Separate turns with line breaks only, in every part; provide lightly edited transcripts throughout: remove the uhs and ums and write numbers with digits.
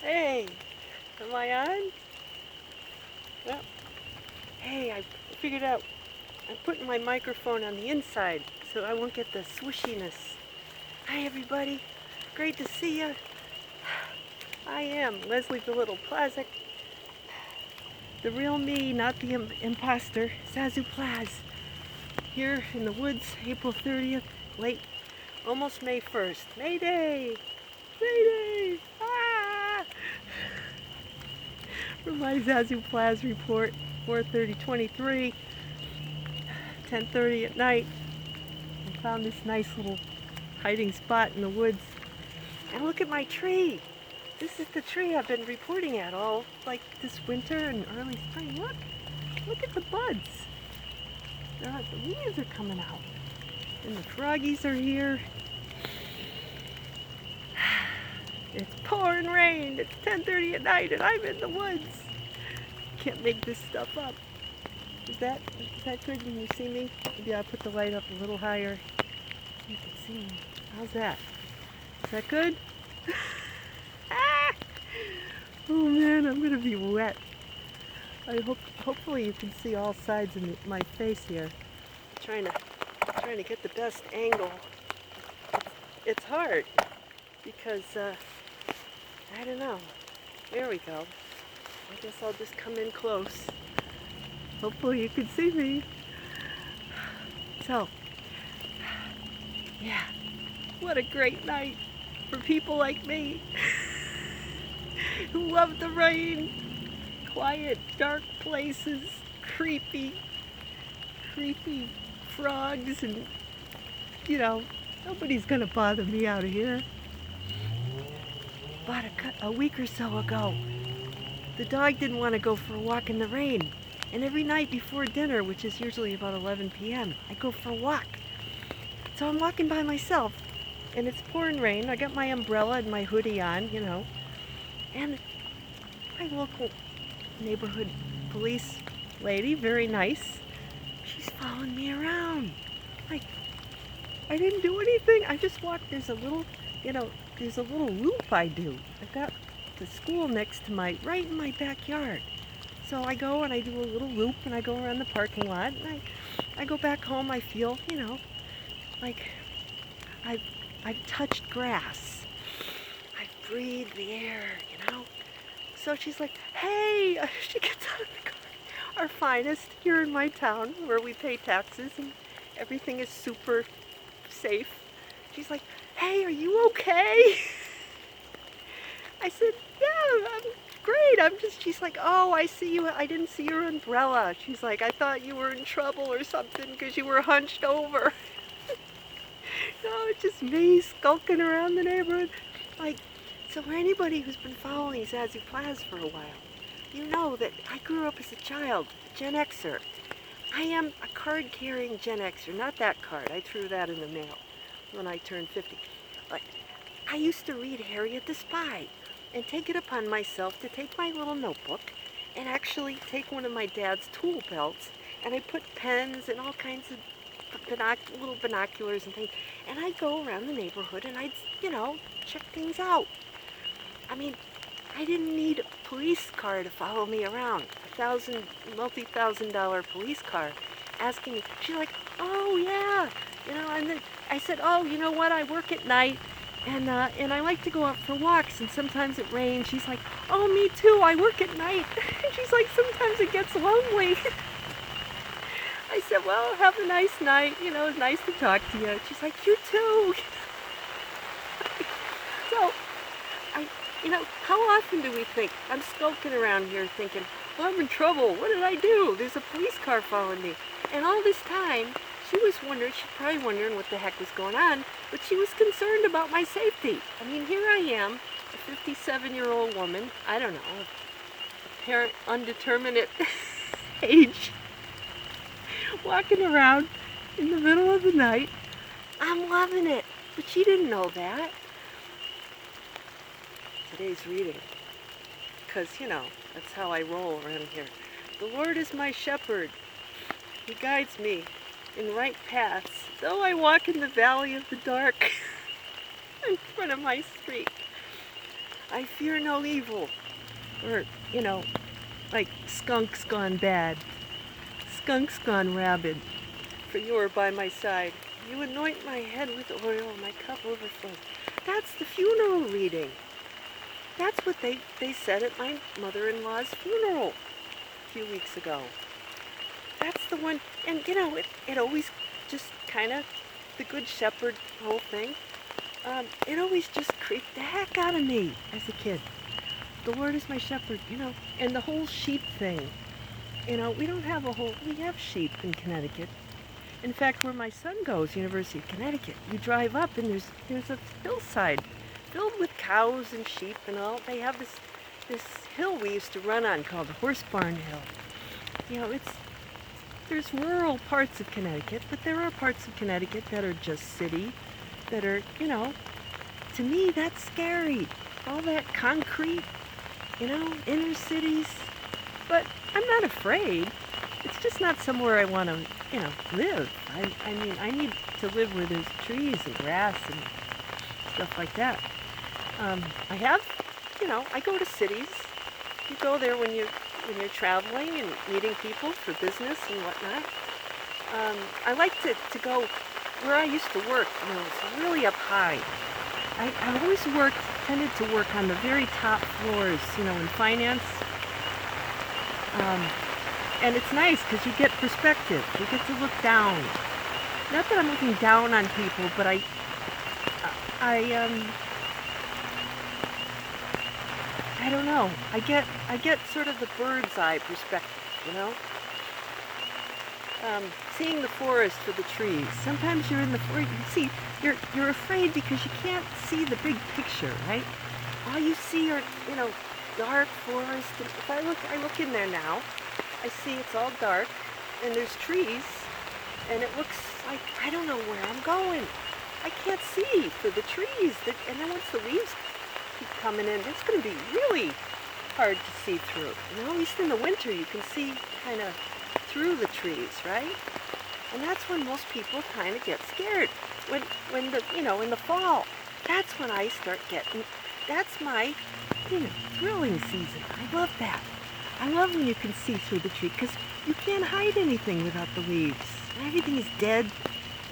Hey, am I on? Well, hey, I figured out I'm putting my microphone on the inside so I won't get the swishiness. Hi, everybody. Great to see you. I am Leslie the Little Plazz, the real me, not the imposter, Zazoo Plazz. Here in the woods, April 30th, late, almost May 1st. May Day! May Day! Ah! For my Zazoo Plazz report, 4:30:23, 10:30 at night. I found this nice little hiding spot in the woods. And look at my tree. This is the tree I've been reporting at all, like this winter and early spring. Look at the buds. The leaves are coming out. And the froggies are here. It's pouring rain. It's 10:30 at night and I'm in the woods. Can't make this stuff up. Is that good? Can you see me? Maybe I'll put the light up a little higher. You can see me. How's that? Is that good? Oh man, I'm gonna be wet. Hopefully you can see all sides of my face here. Trying to get the best angle. It's hard because I don't know. There we go. I guess I'll just come in close. Hopefully you can see me. So, yeah, what a great night for people like me who love the rain. Quiet, dark places, creepy frogs, and nobody's gonna bother me out of here. About a week or so ago, the dog didn't want to go for a walk in the rain. And every night before dinner, which is usually about 11 p.m., I go for a walk. So I'm walking by myself, and it's pouring rain. I got my umbrella and my hoodie on, and my local neighborhood police lady, very nice, she's following me around. Like, I didn't do anything. I just walked. There's a little loop I do. I've got the school next to right in my backyard. So I go and I do a little loop and I go around the parking lot and I go back home. I feel, like I've touched grass. I've breathed the air, So she's like, hey, she gets out of the car. Our finest here in my town where we pay taxes and everything is super safe. She's like, hey, are you okay? I said, yeah, I'm great. She's like, oh, I see you. I didn't see your umbrella. She's like, I thought you were in trouble or something because you were hunched over. No, it's just me skulking around the neighborhood. So for anybody who's been following Zazoo Plazz for a while, you know that I grew up as a child, a Gen Xer. I am a card-carrying Gen Xer, not that card. I threw that in the mail when I turned 50. But I used to read Harriet the Spy and take it upon myself to take my little notebook and actually take one of my dad's tool belts and I put pens and all kinds of little binoculars and things, and I'd go around the neighborhood and I'd, check things out. I mean, I didn't need a police car to follow me around, multi-thousand-dollar police car asking me. She's like, oh yeah, and then I said, oh, you know what, I work at night. And I like to go out for walks, and sometimes it rains. She's like, oh, me too, I work at night. And she's like, sometimes it gets lonely. I said, well, have a nice night. It's nice to talk to you. She's like, you too. So, how often do we think, I'm skulking around here thinking, well, I'm in trouble. What did I do? There's a police car following me. And all this time, she's probably wondering what the heck was going on, but she was concerned about my safety. I mean, here I am, a 57-year-old woman, I don't know, apparent undeterminate age, walking around in the middle of the night. I'm loving it, but she didn't know that. Today's reading, because, that's how I roll around here. The Lord is my shepherd. He guides me in right paths, though I walk in the valley of the dark in front of my street. I fear no evil. Or, like skunks gone bad, skunks gone rabid, for you are by my side. You anoint my head with oil, my cup overflows. That's the funeral reading. That's what they said at my mother-in-law's funeral a few weeks ago. That's the one, and it always just kind of, the Good Shepherd whole thing, it always just creeped the heck out of me as a kid. The Lord is my shepherd, and the whole sheep thing. We don't have we have sheep in Connecticut. In fact, where my son goes, University of Connecticut, you drive up and there's a hillside filled with cows and sheep and all. They have this hill we used to run on called the Horse Barn Hill. There's rural parts of Connecticut, but there are parts of Connecticut that are just city, that are, to me, that's scary. All that concrete, inner cities. But I'm not afraid. It's just not somewhere I want to, live. I mean, I need to live where there's trees and grass and stuff like that. I go to cities. You go there when you're traveling and meeting people for business and whatnot. I like to go where I used to work. It's really up high. I always tended to work on the very top floors, in finance. And it's nice because you get perspective. You get to look down. Not that I'm looking down on people, but I don't know. I get sort of the bird's eye perspective, seeing the forest for the trees. Sometimes you're in the forest. See, you're afraid because you can't see the big picture, right? All you see are, dark forest. And if I look in there now, I see it's all dark, and there's trees, and it looks like I don't know where I'm going. I can't see for the trees. And then once the leaves keep coming in, it's going to be really hard to see through. At least in the winter, you can see kind of through the trees, right? And that's when most people kind of get scared. When in the fall, that's when I start getting. That's my, thrilling season. I love that. I love when you can see through the tree because you can't hide anything without the leaves. Everything is dead,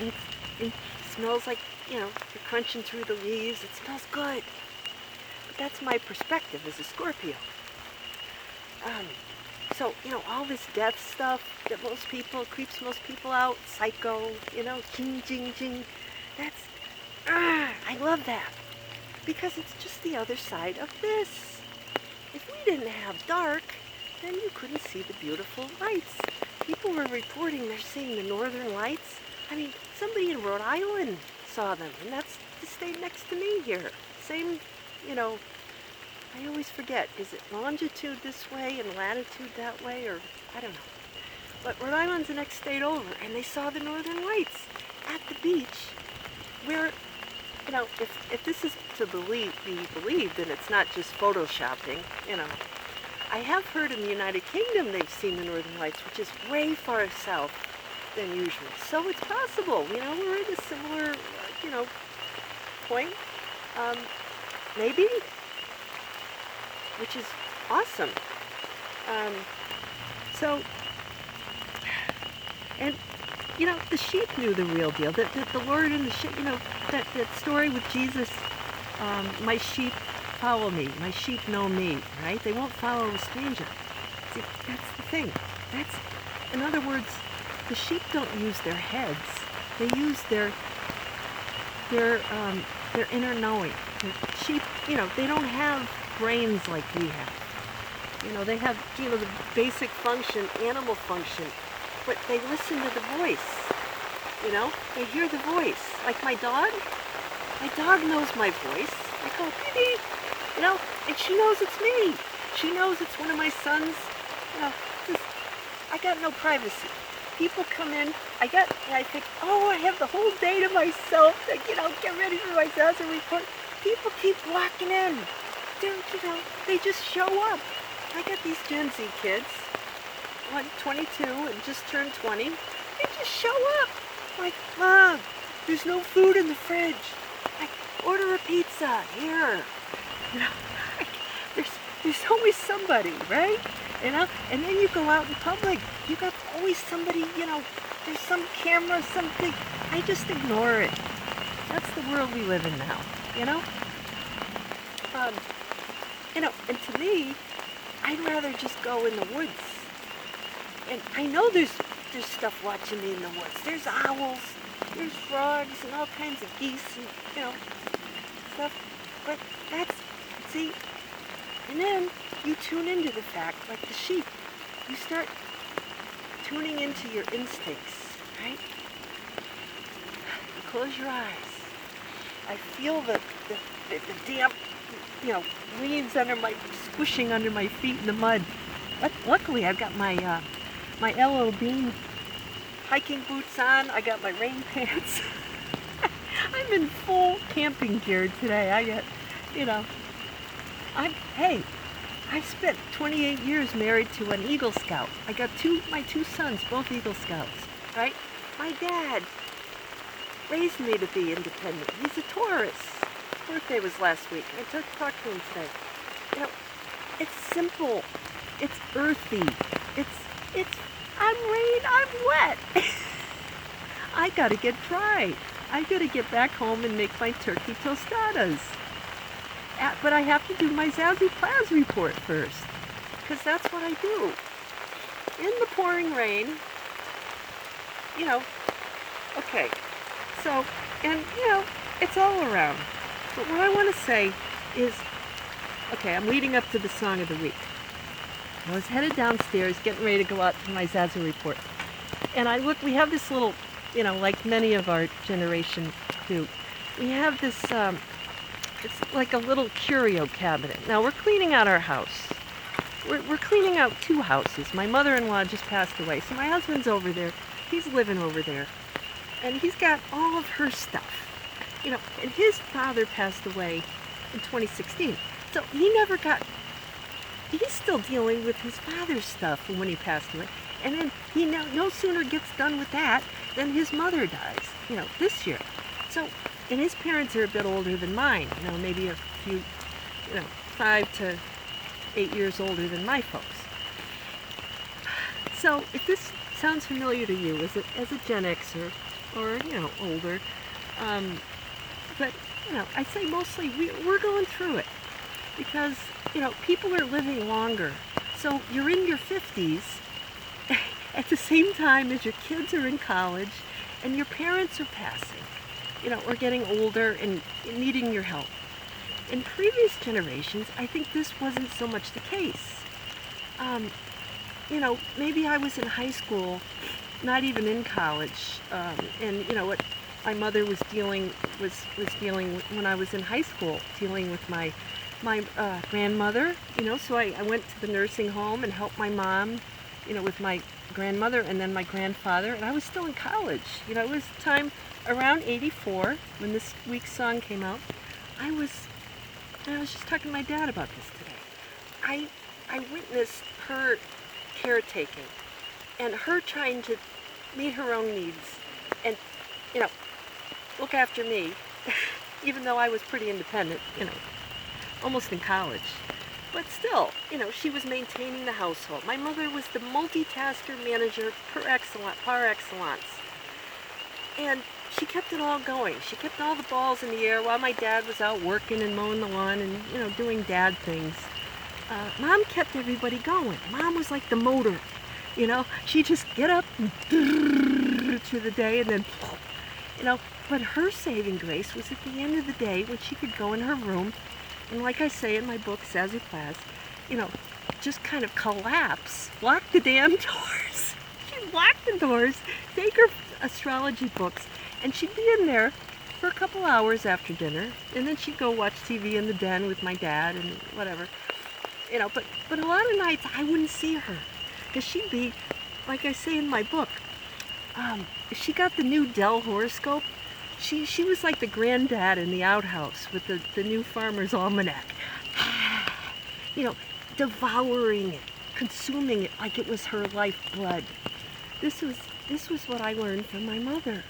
and it smells like, you're crunching through the leaves. It smells good. But that's my perspective as a Scorpio. So, all this death stuff that creeps most people out, psycho, jing, jing, jing. I love that. Because it's just the other side of this. If we didn't have dark, then you couldn't see the beautiful lights. People were reporting they're seeing the northern lights. I mean, somebody in Rhode Island saw them, and that's the state next to me here. Same, I always forget. Is it longitude this way and latitude that way, or I don't know. But Rhode Island's the next state over, and they saw the northern lights at the beach, where, if this is to be believed, and it's not just photoshopping, I have heard in the United Kingdom they've seen the northern lights, which is way far south than usual. So it's possible, we're at a similar, point, maybe, which is awesome. And the sheep knew the real deal. That the Lord and the sheep, that story with Jesus, my sheep follow me. My sheep know me, right? They won't follow a stranger. See, that's the thing. In other words, the sheep don't use their heads. They use their inner knowing. The sheep, they don't have brains like we have. They have, the basic function, animal function, but they listen to the voice. They hear the voice. Like my dog knows my voice. I go, baby, and she knows it's me. She knows it's one of my sons. I got no privacy. People come in, and I think, I have the whole day to myself. Get ready for my Zazoo report. People keep walking in. They just show up. I got these Gen Z kids, 22 and just turned 20. They just show up. Like, Mom, there's no food in the fridge. Like, order a pizza here. There's always somebody, right? You know, and then you go out in public, you got always somebody, there's some camera, something. I just ignore it. That's the world we live in now, you know? Um, and to me, I'd rather just go in the woods. And I know there's stuff watching me in the woods. There's owls, there's frogs, and all kinds of geese, and, stuff. But see, and then you tune into the fact, like the sheep, you start tuning into your instincts, right? You close your eyes. I feel the damp, leaves squishing under my feet in the mud. Luckily, I've got my my LL Bean hiking boots on. I got my rain pants. I'm in full camping gear today. I spent 28 years married to an Eagle Scout. I got my two sons, both Eagle Scouts, right? My dad raised me to be independent. He's a Taurus. His birthday was last week. I talked to him today. It's simple. It's earthy. I'm rain, I'm wet. I gotta get dry. I gotta get back home and make my turkey tostadas. But I have to do my Zazoo Plazz report first, because that's what I do. In the pouring rain, okay. So, and it's all around. But what I want to say is, okay, I'm leading up to the song of the week. I was headed downstairs, getting ready to go out to my Zazoo report. And we have this little, like many of our generation do, we have this, it's like a little curio cabinet. Now, we're cleaning out our house. We're cleaning out two houses. My mother-in-law just passed away, so my husband's over there. He's living over there. And he's got all of her stuff. And his father passed away in 2016. So he's still dealing with his father's stuff from when he passed away. And then he no sooner gets done with that than his mother dies, this year. So, and his parents are a bit older than mine, maybe a few, 5 to 8 years older than my folks. So if this sounds familiar to you as a Gen Xer or, older, but, I say mostly we're going through it because, people are living longer. So you're in your 50s at the same time as your kids are in college and your parents are passing, or getting older and needing your help. In previous generations, I think this wasn't so much the case. Maybe I was in high school, not even in college, and what my mother was dealing with when I was in high school, dealing with my grandmother, so I went to the nursing home and helped my mom, with my grandmother and then my grandfather, and I was still in college. It was time around 84 when this week's song came out. I was just talking to my dad about this today. I witnessed her caretaking and her trying to meet her own needs and, look after me, even though I was pretty independent, almost in college. But still, she was maintaining the household. My mother was the multitasker manager par excellence. And she kept it all going. She kept all the balls in the air while my dad was out working and mowing the lawn and, doing dad things. Mom kept everybody going. Mom was like the motor, She'd just get up and through the day and then, but her saving grace was at the end of the day when she could go in her room and, like I say in my book, Zazoo Plazz, just kind of collapse, lock the damn doors. She'd lock the doors, take her astrology books, and she'd be in there for a couple hours after dinner, and then she'd go watch TV in the den with my dad and whatever. But a lot of nights I wouldn't see her, because she'd be, like I say in my book, if she got the new Dell horoscope, she was like the granddad in the outhouse with the new Farmer's Almanac. Devouring it, consuming it like it was her lifeblood. This was what I learned from my mother.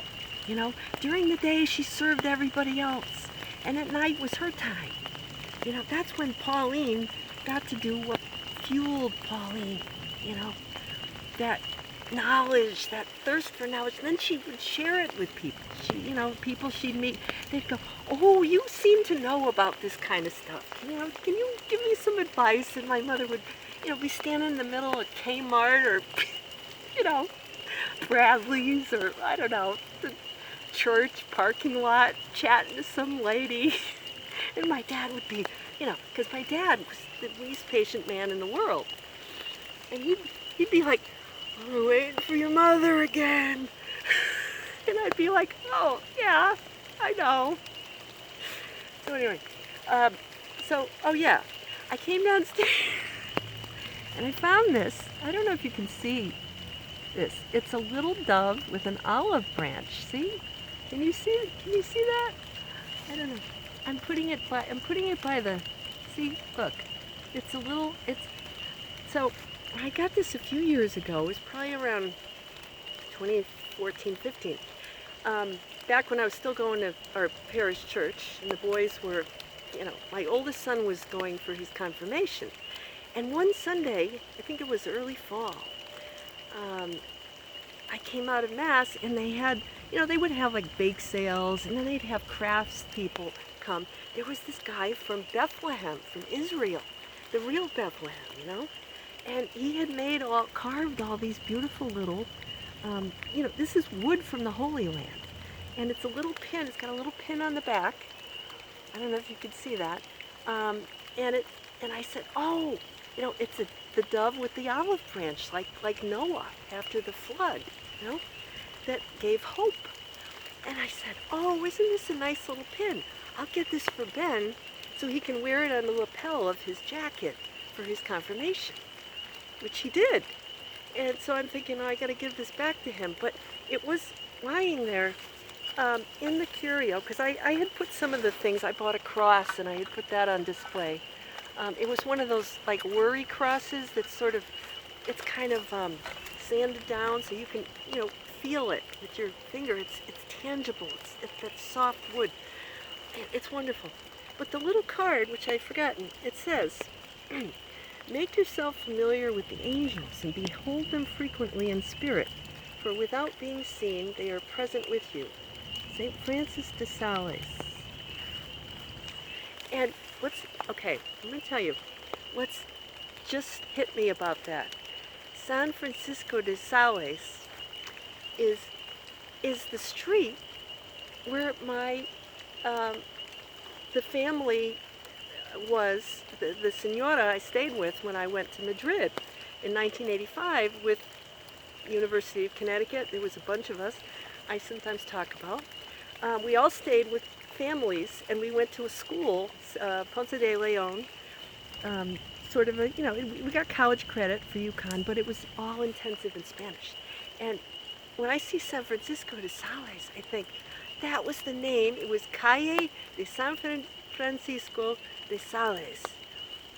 During the day she served everybody else, and at night was her time. that's when Pauline got to do what fueled Pauline, you know, that knowledge, that thirst for knowledge. And then she would share it with people. People she'd meet, they'd go, "Oh, you seem to know about this kind of stuff. Can you give me some advice?" And my mother would, be standing in the middle of Kmart or, you know, Bradley's or, I don't know, the church parking lot chatting to some lady. And my dad would be, because my dad was the least patient man in the world. And he'd be like, "We're waiting for your mother again." And I'd be like, "Oh, yeah, I know." So anyway, oh yeah, I came downstairs and I found this. I don't know if you can see this. It's a little dove with an olive branch. See? Can you see that? I don't know. I'm putting it by the, see, look. So I got this a few years ago. It was probably around 2014, 15. Back when I was still going to our parish church, and the boys were, my oldest son was going for his confirmation. And one Sunday, I think it was early fall, I came out of Mass, and they had, they would have like bake sales, and then they'd have crafts people come. There was this guy from Bethlehem, from Israel, the real Bethlehem, and he had carved all these beautiful little, this is wood from the Holy Land, and it's a little pin. It's got a little pin on the back. I don't know if you could see that, and I said, "Oh, it's the dove with the olive branch, like Noah after the flood, that gave hope." And I said, "Oh, isn't this a nice little pin? I'll get this for Ben so he can wear it on the lapel of his jacket for his confirmation," which he did. And so I'm thinking, I got to give this back to him. But it was lying there in the curio, because I had put some of the things. I bought a cross, and I had put that on display. It was one of those like worry crosses that's sort of, it's kind of sanded down, so you can, feel it with your finger. It's tangible. It's that soft wood. It's wonderful. But the little card, which I'd forgotten, it says, "Make yourself familiar with the angels and behold them frequently in spirit, for without being seen, they are present with you." St. Francis de Sales. And I'm going to tell you, what's just hit me about that. San Francisco de Sales is the street where my, the family was, the senora I stayed with when I went to Madrid in 1985 with University of Connecticut. There was a bunch of us I sometimes talk about. We all stayed with families, and we went to a school, Ponce de Leon, sort of a, we got college credit for UConn, but it was all intensive in Spanish. And when I see San Francisco de Sales, I think that was the name. It was Calle de San Francisco de Sales,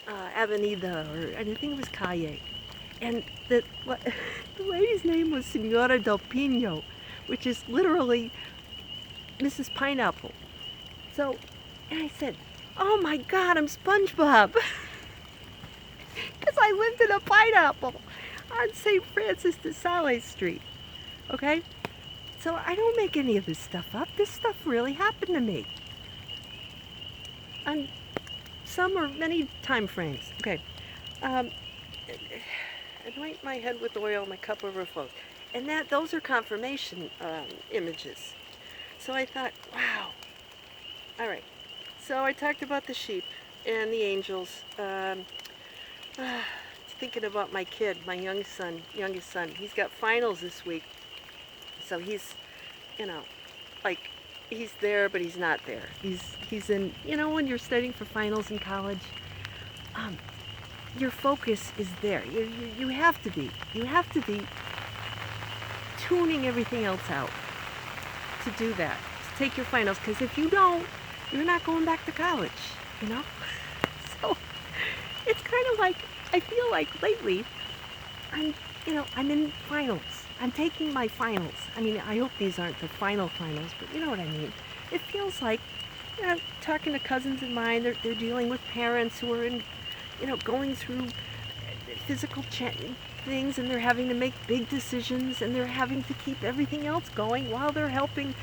Avenida, or I think it was Calle. And the lady's name was Senora del Pino, which is literally Mrs. Pineapple. So, and I said, "Oh my God, I'm SpongeBob," because I lived in a pineapple on St. Francis de Sales Street. Okay? So I don't make any of this stuff up. This stuff really happened to me on some or many time frames. Okay. Anoint my head with oil, my cup overflows. And those are confirmation images. So I thought, wow. All right. So I talked about the sheep and the angels. Thinking about my kid, my youngest son. He's got finals this week. So he's, he's there, but he's not there. He's in, when you're studying for finals in college, your focus is there. You have to be. You have to be tuning everything else out to do that, to take your finals. Because if you don't, you're not going back to college, So it's kind of like, I feel like lately, I'm in finals. I'm taking my finals. I mean, I hope these aren't the finals, but you know what I mean. It feels like talking to cousins of mine, they're dealing with parents who are in, going through physical things, and they're having to make big decisions, and they're having to keep everything else going while they're helping,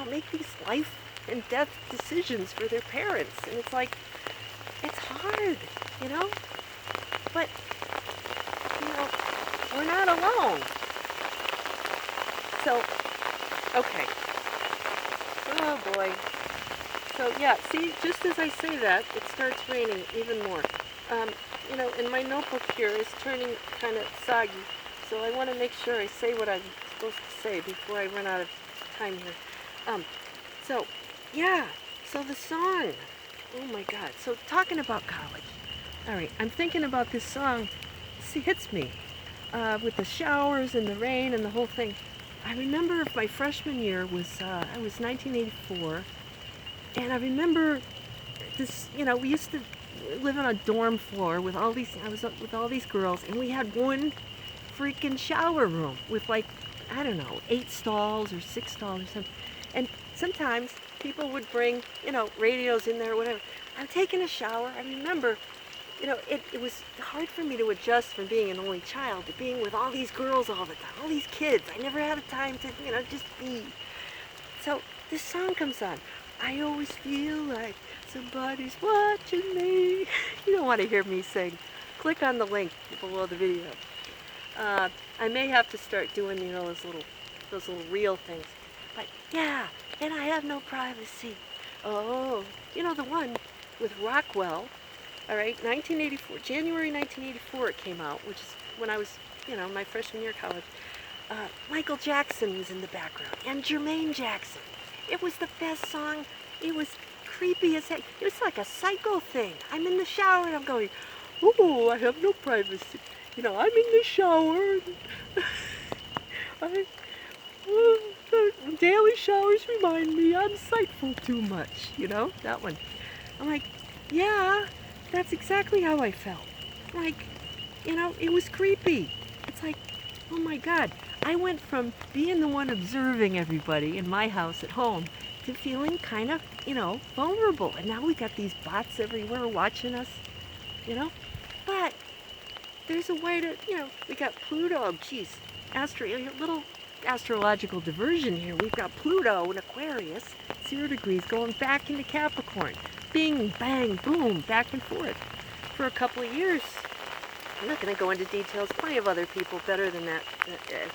make these life and death decisions for their parents. And it's like, it's hard, but, we're not alone. So, okay. Oh boy. So yeah, see, just as I say that, it starts raining even more. And my notebook here is turning kind of soggy, so I want to make sure I say what I'm supposed to say before I run out of time here. So, yeah, so the song. Oh my God. So talking about college. All right, I'm thinking about this song. See, hits me with the showers and the rain and the whole thing. I remember my freshman year was, I was 1984, and I remember this, we used to live on a dorm floor with all these, I was up with all these girls, and we had one freaking shower room with like, I don't know, 8 stalls or 6 stalls or something. And sometimes people would bring, radios in there or whatever. I'm taking a shower. I remember, it was hard for me to adjust from being an only child to being with all these girls all the time, all these kids. I never had a time to, just be. So this song comes on. I always feel like somebody's watching me. You don't want to hear me sing. Click on the link below the video. I may have to start doing, those little reel things. But yeah, and I have no privacy. Oh, the one with Rockwell. All right, 1984, January 1984 it came out, which is when I was, my freshman year of college. Michael Jackson was in the background, and Germaine Jackson. It was the best song. It was creepy as heck. It was like a psycho thing. I'm in the shower and I'm going, oh, I have no privacy. I'm in the shower. Daily showers remind me I'm sightful too much. That one. I'm like, yeah, that's exactly how I felt. Like, it was creepy. It's like, oh my God. I went from being the one observing everybody in my house at home to feeling kind of, vulnerable. And now we got these bots everywhere watching us, But there's a way to, we got Pluto. Oh, geez, little astrological diversion here. We've got Pluto in Aquarius, 0 degrees, going back into Capricorn. Bing, bang, boom, back and forth for a couple of years. I'm not going to go into details. Plenty of other people better than that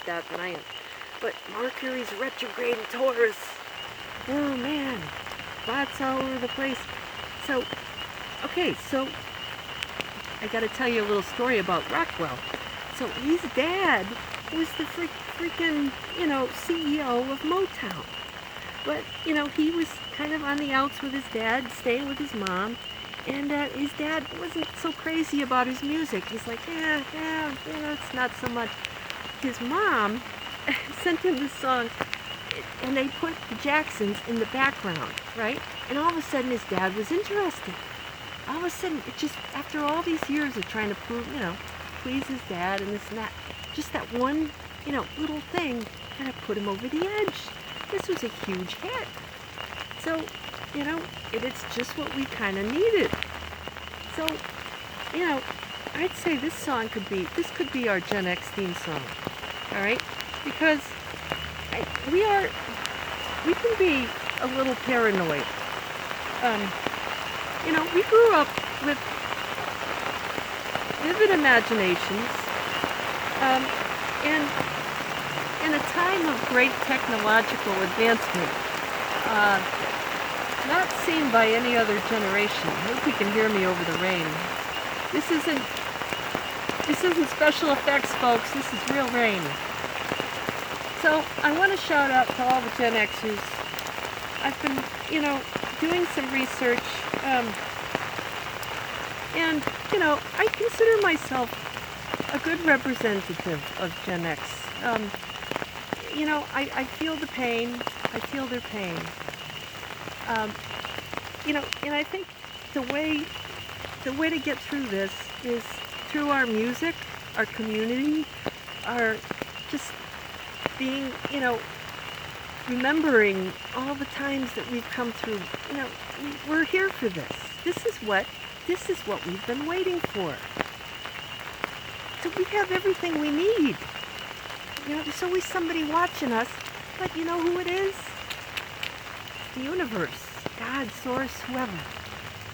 than I am. But Mercury's retrograde in Taurus. Oh man, spots all over the place. So, okay, so I got to tell you a little story about Rockwell. So his dad was the freaking, CEO of Motown. But, he was kind of on the outs with his dad, staying with his mom. And his dad wasn't so crazy about his music. He's like, yeah, it's not so much. His mom sent him this song, and they put the Jacksons in the background, right? And all of a sudden his dad was interested. All of a sudden, it just, after all these years of trying to prove, please his dad and this and that, just that one, little thing kind of put him over the edge. This was a huge hit. So, it's just what we kind of needed. So, I'd say this could be our Gen X theme song, all right? Because we can be a little paranoid. We grew up with vivid imaginations, and in a time of great technological advancement, not seen by any other generation. I hope you can hear me over the rain. This isn't special effects, folks. This is real rain. So I want to shout out to all the Gen Xers. I've been, doing some research, and I consider myself a good representative of Gen X. I feel the pain. I feel their pain. And I think the way to get through this is through our music, our community, our just being, remembering all the times that we've come through. We're here for this. This is what we've been waiting for. So we have everything we need. There's always somebody watching us, but you know who it is? The universe, God, source, whoever.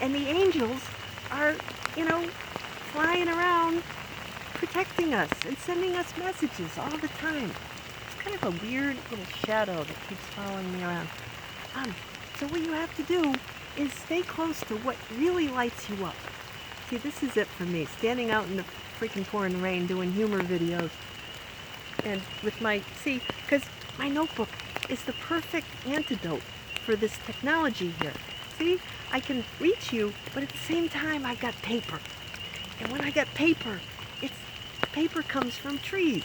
And the angels are, flying around protecting us and sending us messages all the time. It's kind of a weird little shadow that keeps following me around. So what you have to do is stay close to what really lights you up. See, this is it for me, standing out in the freaking pouring rain doing humor videos. And with because my notebook is the perfect antidote for this technology here. See, I can reach you, but at the same time I've got paper. And when I got paper, paper comes from trees.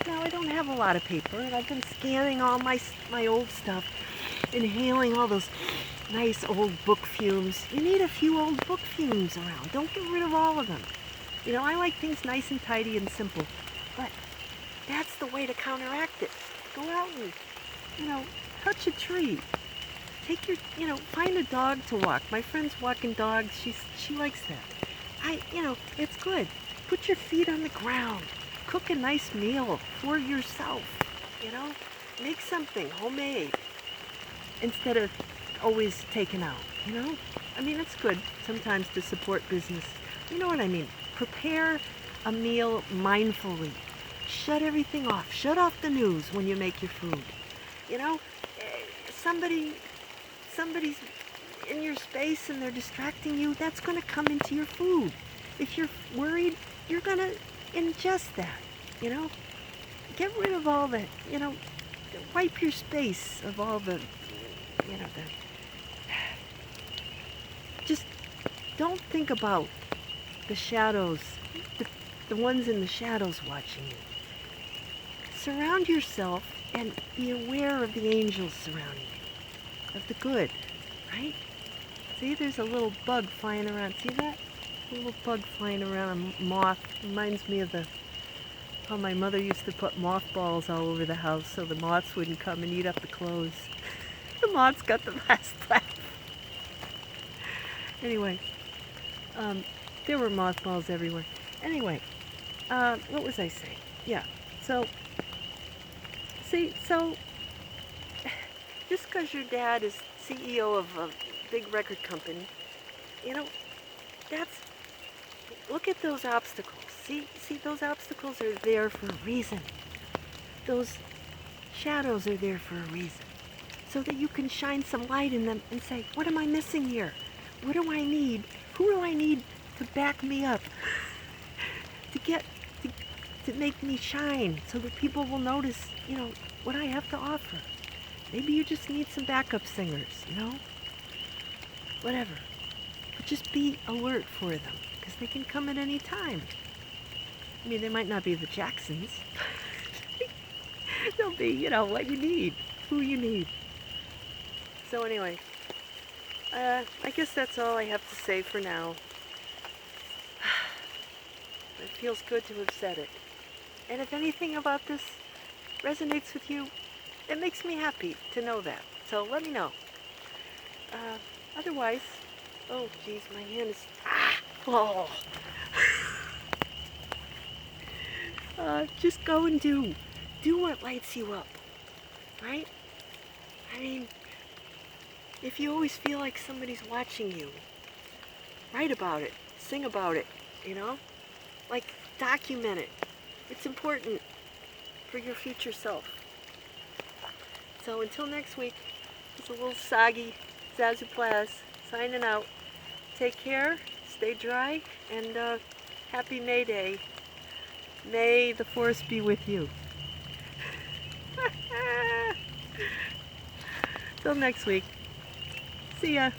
Now I don't have a lot of paper, and I've been scanning all my old stuff, inhaling all those nice old book fumes. You need a few old book fumes around. Don't get rid of all of them. I like things nice and tidy and simple, but that's the way to counteract it. Go out and, touch a tree. Take find a dog to walk. My friend's walking dogs. She likes that. It's good. Put your feet on the ground. Cook a nice meal for yourself. Make something homemade instead of always taken out. It's good sometimes to support business. You know what I mean? Prepare a meal mindfully. Shut everything off. Shut off the news when you make your food. Somebody's in your space and they're distracting you. That's going to come into your food. If you're worried, you're going to ingest that. Get rid of all the, wipe your space of all the, just don't think about the shadows, the ones in the shadows watching you. Surround yourself and be aware of the angels surrounding you, of the good, right? See, there's a little bug flying around. See that? A little bug flying around, a moth. Reminds me of how my mother used to put mothballs all over the house so the moths wouldn't come and eat up the clothes. The moths got the last laugh. Anyway, there were mothballs everywhere. Anyway, what was I saying? Yeah, so just because your dad is CEO of a big record company, look at those obstacles. See, those obstacles are there for a reason. Those shadows are there for a reason. So that you can shine some light in them and say, what am I missing here? What do I need? Who do I need to back me up? To make me shine so that people will notice, what I have to offer. Maybe you just need some backup singers, Whatever. But just be alert for them, because they can come at any time. They might not be the Jacksons. They'll be, what you need, who you need. So anyway, I guess that's all I have to say for now. It feels good to have said it. And if anything about this resonates with you, it makes me happy to know that. So let me know. Otherwise, oh geez, my hand is, just go and do what lights you up, right? If you always feel like somebody's watching you, write about it, sing about it, document it. It's important for your future self. So until next week, it's a little soggy Zazoo Plazz signing out. Take care, stay dry, and happy May Day. May the force be with you. Till next week. See ya.